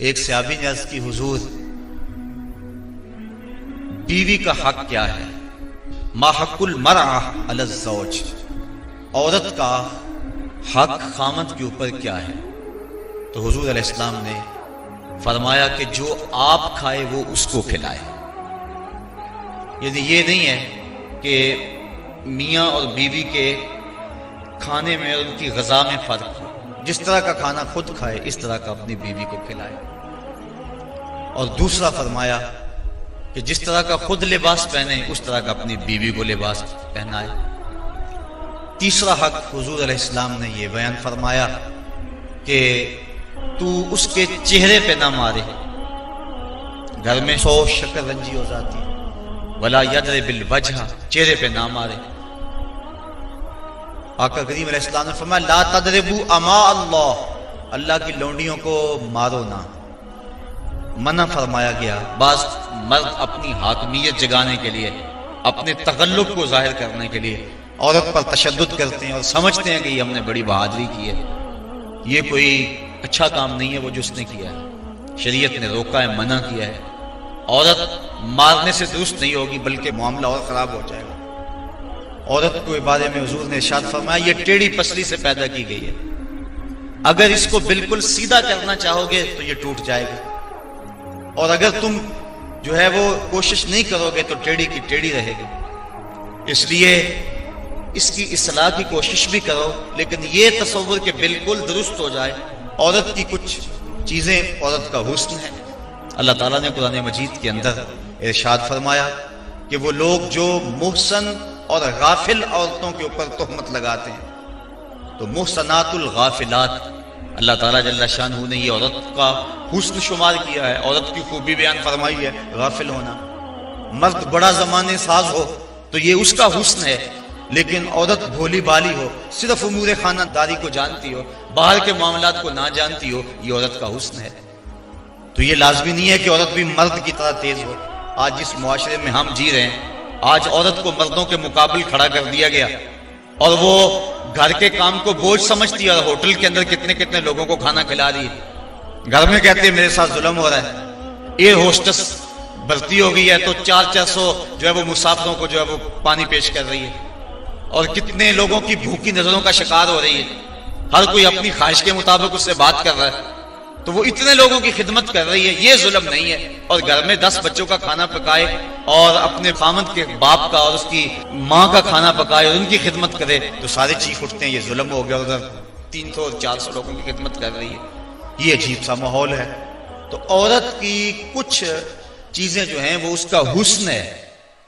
ایک صحابی نے عرض کی حضور بیوی کا حق کیا ہے؟ ما حق المرأة علی الزوج، عورت کا حق خامند کے اوپر کیا ہے؟ تو حضور علیہ السلام نے فرمایا کہ جو آپ کھائے وہ اس کو کھلائے۔ یعنی یہ نہیں ہے کہ میاں اور بیوی کے کھانے میں اور ان کی غذا میں فرق ہو، جس طرح کا کھانا خود کھائے اس طرح کا اپنی بیوی کو کھلائے۔ اور دوسرا فرمایا کہ جس طرح کا خود لباس پہنے اس طرح کا اپنی بیوی کو لباس پہنائے۔ تیسرا حق حضور علیہ السلام نے یہ بیان فرمایا کہ تو اس کے چہرے پہ نہ مارے، گھر میں 100 شکل رنجی ہو جاتی ہے، ولا یضرب بالوجہ، چہرے پہ نہ مارے۔ آقا کریم علیہ السلام نے فرمایا لا تضربوا اماء اللہ، اللہ کی لونڈیوں کو مارو نہ، منع فرمایا گیا۔ بعض مرد اپنی حاکمیت جگانے کے لیے، اپنے تغلب کو ظاہر کرنے کے لیے عورت پر تشدد کرتے ہیں اور سمجھتے ہیں کہ یہ ہم نے بڑی بہادری کی ہے۔ یہ کوئی اچھا کام نہیں ہے وہ جو اس نے کیا ہے، شریعت نے روکا ہے، منع کیا ہے۔ عورت مارنے سے درست نہیں ہوگی بلکہ معاملہ اور خراب ہو جائے گا۔ عورت کے بارے میں حضور نے ارشاد فرمایا یہ ٹیڑھی پسلی سے پیدا کی گئی ہے، اگر اس کو بالکل سیدھا کرنا چاہو گے تو یہ ٹوٹ جائے گا، اور اگر تم جو ہے وہ کوشش نہیں کرو گے تو ٹیڑھی کی ٹیڑھی رہے گی۔ اس لیے اس کی اصلاح کی کوشش بھی کرو، لیکن یہ تصور کہ بالکل درست ہو جائے۔ عورت کی کچھ چیزیں عورت کا حسن ہے۔ اللہ تعالیٰ نے قرآن مجید کے اندر ارشاد فرمایا کہ وہ لوگ جو محسن اور غافل عورتوں کے اوپر تہمت لگاتے ہیں، تو محسنات الغافلات، اللہ تعالیٰ جل شانہ نے یہ عورت کا حسن شمار کیا ہے، عورت کی خوبی بیان فرمائی ہے، غافل ہونا۔ مرد بڑا زمانے ساز ہو تو یہ اس کا حسن ہے، لیکن عورت بھولی بالی ہو، صرف امور خانہ داری کو جانتی ہو، باہر کے معاملات کو نہ جانتی ہو، یہ عورت کا حسن ہے۔ تو یہ لازمی نہیں ہے کہ عورت بھی مرد کی طرح تیز ہو۔ آج جس معاشرے میں ہم جی رہے ہیں، آج عورت کو مردوں کے مقابل کھڑا کر دیا گیا، اور وہ گھر کے کام کو بوجھ سمجھتی ہے، اور ہوٹل کے اندر کتنے کتنے لوگوں کو کھانا کھلا رہی ہے۔ گھر میں کہتے ہیں میرے ساتھ ظلم ہو رہا ہے۔ ایئر ہوسٹس بھرتی ہو گئی ہے تو 400 جو ہے وہ مسافروں کو جو ہے وہ پانی پیش کر رہی ہے، اور کتنے لوگوں کی بھوکی نظروں کا شکار ہو رہی ہے۔ ہر کوئی اپنی خواہش کے مطابق اس سے بات کر رہا ہے، تو وہ اتنے لوگوں کی خدمت کر رہی ہے، یہ ظلم نہیں ہے؟ اور گھر میں 10 بچوں کا کھانا پکائے اور اپنے خامند کے باپ کا اور اس کی ماں کا کھانا پکائے اور ان کی خدمت کرے تو سارے چیخ اٹھتے ہیں یہ ظلم ہو گیا، ادھر 300 اور 400 لوگوں کی خدمت کر رہی ہے۔ یہ عجیب سا ماحول ہے۔ تو عورت کی کچھ چیزیں جو ہیں وہ اس کا حسن ہے،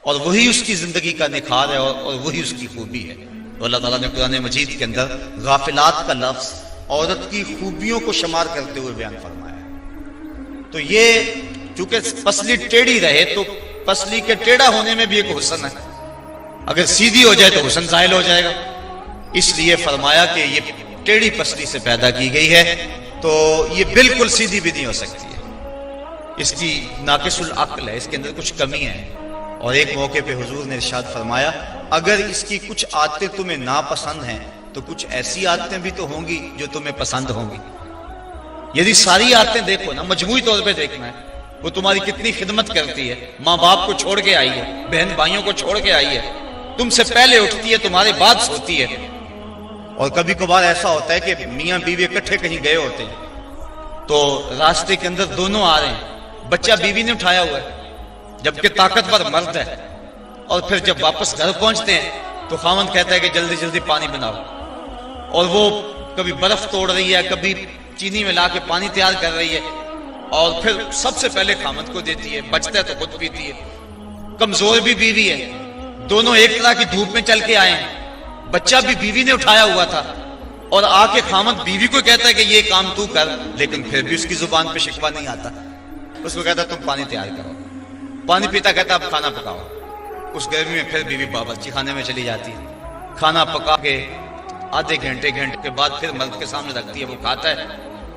اور وہی اس کی زندگی کا نکھار ہے، اور وہی اس کی خوبی ہے۔ تو اللہ تعالیٰ نے قرآن مجید کے اندر غافلات کا لفظ عورت کی خوبیوں کو شمار کرتے ہوئے بیان فرمایا ہے۔ تو یہ چونکہ پسلی ٹیڑھی رہے تو پسلی کے ٹیڑھا ہونے میں بھی ایک حسن ہے، اگر سیدھی ہو جائے تو حسن زائل ہو جائے گا۔ اس لیے فرمایا کہ یہ ٹیڑھی پسلی سے پیدا کی گئی ہے، تو یہ بالکل سیدھی بھی نہیں ہو سکتی ہے، اس کی ناقص العقل ہے، اس کے اندر کچھ کمی ہے۔ اور ایک موقع پہ حضور نے ارشاد فرمایا اگر اس کی کچھ عادتیں تمہیں ناپسند ہیں تو کچھ ایسی عادتیں بھی تو ہوں گی جو تمہیں پسند ہوں گی۔ یعنی ساری عادتیں دیکھو نا، مجموعی طور پہ دیکھنا ہے، وہ تمہاری کتنی خدمت کرتی ہے، ماں باپ کو چھوڑ کے آئی ہے، بہن بھائیوں کو چھوڑ کے آئی ہے، تم سے پہلے اٹھتی ہے، تمہارے بعد سوتی ہے۔ اور کبھی کبھار ایسا ہوتا ہے کہ میاں بیوی اکٹھے کہیں گئے ہوتے ہیں تو راستے کے اندر دونوں آ رہے ہیں، بچہ بیوی نے اٹھایا ہوا ہے جبکہ طاقتور مرد ہے، اور پھر جب واپس گھر پہنچتے ہیں تو خاوند کہتا ہے کہ جلدی جلدی پانی بناؤ، اور وہ کبھی برف توڑ رہی ہے، کبھی چینی میں لا کے پانی تیار کر رہی ہے، اور پھر سب سے پہلے خاوند کو دیتی ہے، بچتا ہے تو خود پیتی ہے۔ کمزور بھی بیوی ہے، دونوں ایک طرح کی دھوپ میں چل کے آئے ہیں، بچہ بھی بیوی نے اٹھایا ہوا تھا، اور آ کے خاوند بیوی کو کہتا ہے کہ یہ کام تو کر، لیکن پھر بھی اس کی زبان پہ شکوہ نہیں آتا، اس کو کہتا تم پانی تیار کرو، پانی پیتا کہتا اب کھانا پکاؤ۔ اس گرمی میں پھر بیوی باورچی خانے میں چلی جاتی ہے، کھانا پکا کے آدھے گھنٹے کے بعد پھر مرد کے سامنے رکھتی ہے، وہ کھاتا ہے،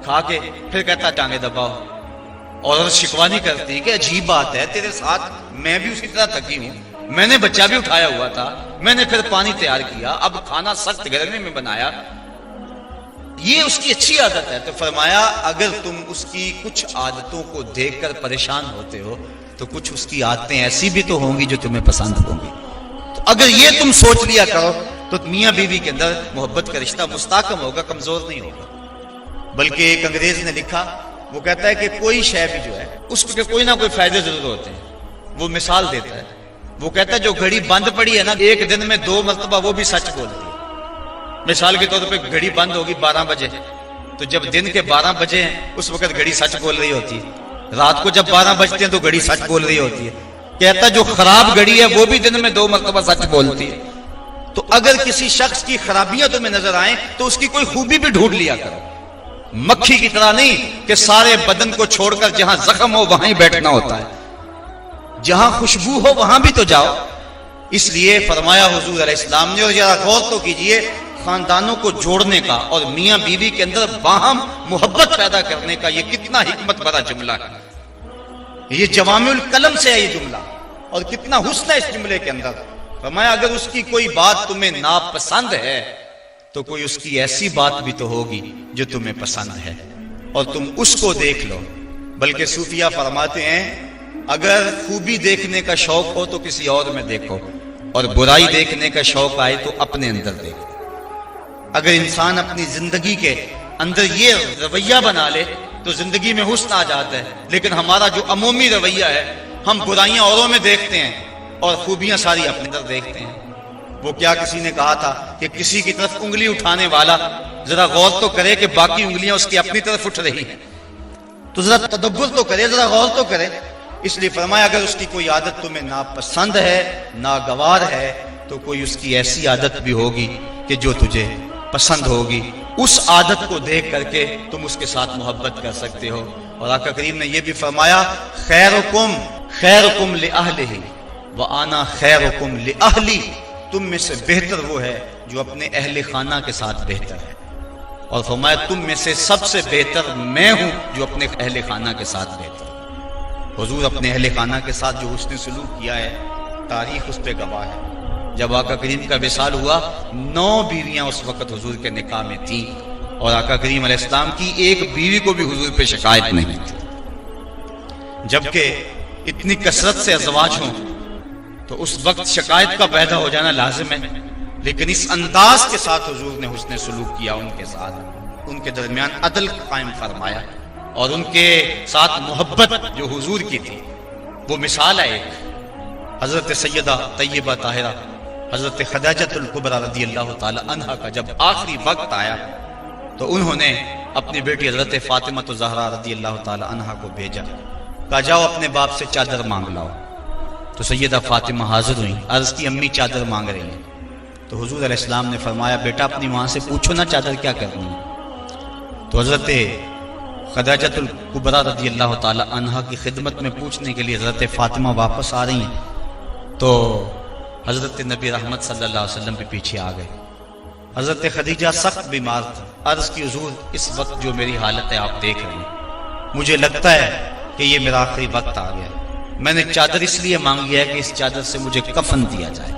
کھا کے پھر کہتا ہے ٹانگیں دباؤ، اور شکوہ نہیں کرتی کہ عجیب بات ہے تیرے ساتھ میں بھی اسی طرح تھکی ہوں، میں نے بچہ بھی اٹھایا ہوا تھا، میں نے پھر پانی تیار کیا، اب کھانا سخت گرمی میں بنایا، یہ اس کی اچھی عادت ہے. تو فرمایا اگر تم اس کی کچھ عادتوں کو دیکھ کر پریشان ہوتے ہو تو کچھ اس کی عادتیں ایسی بھی تو ہوں گی جو تمہیں پسند ہوں گی. تو اگر یہ تم سوچ لیا کرو تو میاں بیوی کے اندر محبت کا رشتہ مستحکم ہوگا، کمزور نہیں ہوگا. بلکہ ایک انگریز نے لکھا، وہ کہتا ہے کہ کوئی شے بھی جو ہے اس کے کوئی نہ کوئی فائدے ضرور ہوتے ہیں. وہ مثال دیتا ہے، وہ کہتا ہے جو گھڑی بند پڑی ہے نا، ایک دن میں 2 مرتبہ وہ بھی سچ بولتی ہے. مثال کے طور پہ گھڑی بند ہوگی 12 بجے، تو جب دن کے 12 بجے ہیں اس وقت گھڑی سچ بول رہی ہوتی ہے. رات کو جب 12 بجتے ہیں تو گھڑی سچ بول رہی ہوتی ہے. کہتا جو خراب گھڑی ہے وہ بھی دن میں 2 مرتبہ سچ بولتی ہے. تو اگر کسی شخص کی خرابیاں تمہیں نظر آئیں تو اس کی کوئی خوبی بھی ڈھونڈ لیا کرو. مکھی کی طرح نہیں کہ سارے بدن کو چھوڑ کر جہاں زخم ہو وہاں ہی بیٹھنا ہوتا ہے، جہاں خوشبو ہو وہاں بھی تو جاؤ. اس لیے فرمایا حضور علیہ السلام نے، اور ذرا غور تو کیجئے، خاندانوں کو جوڑنے کا اور میاں بیوی کے اندر باہم محبت پیدا کرنے کا یہ کتنا حکمت بھرا جملہ ہے. یہ جوامع الکلم سے ہے یہ جملہ، اور کتنا حسن ہے اس جملے کے اندر. فرمایا اگر اس کی کوئی بات تمہیں ناپسند ہے تو کوئی اس کی ایسی بات بھی تو ہوگی جو تمہیں پسند ہے، اور تم اس کو دیکھ لو. بلکہ صوفیہ فرماتے ہیں اگر خوبی دیکھنے کا شوق ہو تو کسی اور میں دیکھو، اور برائی دیکھنے کا شوق آئے تو اپنے اندر دیکھو. اگر انسان اپنی زندگی کے اندر یہ رویہ بنا لے تو زندگی میں حسن آ جاتا ہے. لیکن ہمارا جو عمومی رویہ ہے، ہم برائیاں اوروں میں دیکھتے ہیں اور خوبیاں ساری اپنے اندر دیکھتے ہیں. وہ کیا کسی نے کہا تھا کہ کسی کی طرف انگلی اٹھانے والا ذرا غور تو کرے کہ باقی انگلیاں اس کی اپنی طرف اٹھ رہی ہیں. تو ذرا تدبر تو کرے، ذرا غور تو کرے. اس لیے فرمایا اگر اس کی کوئی عادت تمہیں ناپسند ہے، ناگوار ہے، تو کوئی اس کی ایسی عادت بھی ہوگی کہ جو تجھے پسند ہوگی. اس عادت کو دیکھ کر کے تم اس کے ساتھ محبت کر سکتے ہو. اور آقا کریم نے یہ بھی فرمایا خیرکم لأہلہ وآنا خیرکم لأہلی. تم میں سے بہتر وہ ہے جو اپنے اہل خانہ کے ساتھ بہتر ہے، اور فرمایا تم میں سے سب سے بہتر میں ہوں جو اپنے اہل خانہ کے ساتھ بہتر. حضور اپنے اہل خانہ کے ساتھ جو حسن سلوک کیا ہے تاریخ اس پہ گواہ ہے. جب آقا کریم کا وصال ہوا 9 بیویاں اس وقت حضور کے نکاح میں تھیں، اور آقا کریم علیہ السلام کی ایک بیوی کو بھی حضور پہ شکایت نہیں تھی. جبکہ اتنی کثرت سے ازواج ہوں تو اس وقت شکایت کا پیدا ہو جانا لازم ہے. لیکن اس انداز کے ساتھ حضور نے حسن سلوک کیا ان کے ساتھ، ان کے درمیان عدل قائم فرمایا، اور ان کے ساتھ محبت جو حضور کی تھی وہ مثال ہے. ایک حضرت سیدہ طیبہ طاہرہ حضرت خدیجہ الکبریٰ رضی اللہ تعالی عنہا کا جب آخری وقت آیا تو انہوں نے اپنی بیٹی حضرت فاطمہ الزہرا رضی اللہ تعالی عنہا کو بھیجا، کہا جاؤ اپنے باپ سے چادر مانگ لاؤ. تو سیدہ فاطمہ حاضر ہوئیں، عرض کی امی چادر مانگ رہی ہیں. تو حضور علیہ السلام نے فرمایا بیٹا اپنی ماں سے پوچھو نا چادر کیا کرنی ہے. تو حضرت خدیجہ الکبریٰ رضی اللہ تعالی عنہا کی خدمت میں پوچھنے کے لیے حضرت فاطمہ واپس آ رہی ہیں تو حضرت نبی رحمت صلی اللہ علیہ وسلم کے پیچھے آ گئے. حضرت خدیجہ سخت بیمار تھا. عرض کی حضور اس وقت جو میری حالت ہے آپ دیکھ رہے ہیں، مجھے لگتا ہے کہ یہ میرا آخری وقت آ گیا. میں نے چادر اس لیے مانگی ہے کہ اس چادر سے مجھے کفن دیا جائے.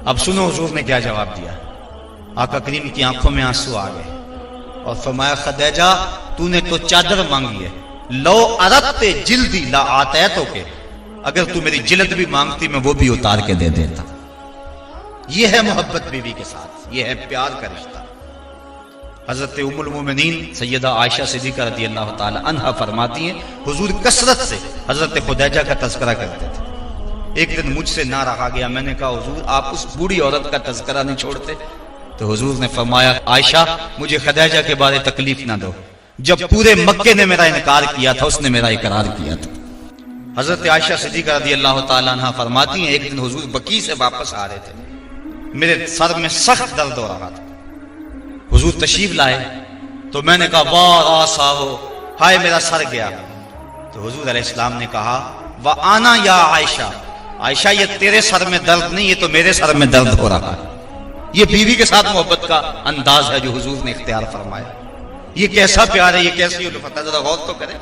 اب سنو حضور نے کیا جواب دیا. آقا کریم کی آنکھوں میں آنسو آ گئے اور فرمایا خدیجہ تو نے تو چادر مانگی ہے، لو اردت جلدی لا آتیتو کے، اگر تو میری جلد بھی مانگتی میں وہ بھی اتار کے دے دیتا. یہ ہے محبت بیوی کے ساتھ، یہ ہے پیار کا رشتہ. حضرت ام المومنین سیدہ عائشہ صدیقہ رضی اللہ تعالی عنہا فرماتی ہیں حضور کثرت سے حضرت خدیجہ کا تذکرہ کرتے تھے. ایک دن مجھ سے نہ رہا گیا، میں نے کہا حضور آپ اس بوڑھی عورت کا تذکرہ نہیں چھوڑتے. تو حضور نے فرمایا عائشہ مجھے خدیجہ کے بارے تکلیف نہ دو، جب پورے مکے نے میرا انکار کیا تھا اس نے میرا اقرار کیا تھا. حضرت عائشہ صدیقہ رضی اللہ تعالی عنہا فرماتی ہیں ایک دن حضور بقیع سے واپس آ رہے تھے، میرے سر میں سخت درد ہو رہا تھا. حضور تشریف لائے تو میں نے کہا واہ راسا ہو، ہائے میرا سر گیا. تو حضور علیہ السلام نے کہا وآنا یا عائشہ، عائشہ یہ تیرے سر میں درد نہیں، یہ تو میرے سر میں درد ہو رہا ہے. یہ بیوی کے ساتھ محبت کا انداز ہے جو حضور نے اختیار فرمایا. یہ کیسا پیار ہے، یہ کیسی الفت ہے، ذرا غور تو کریں.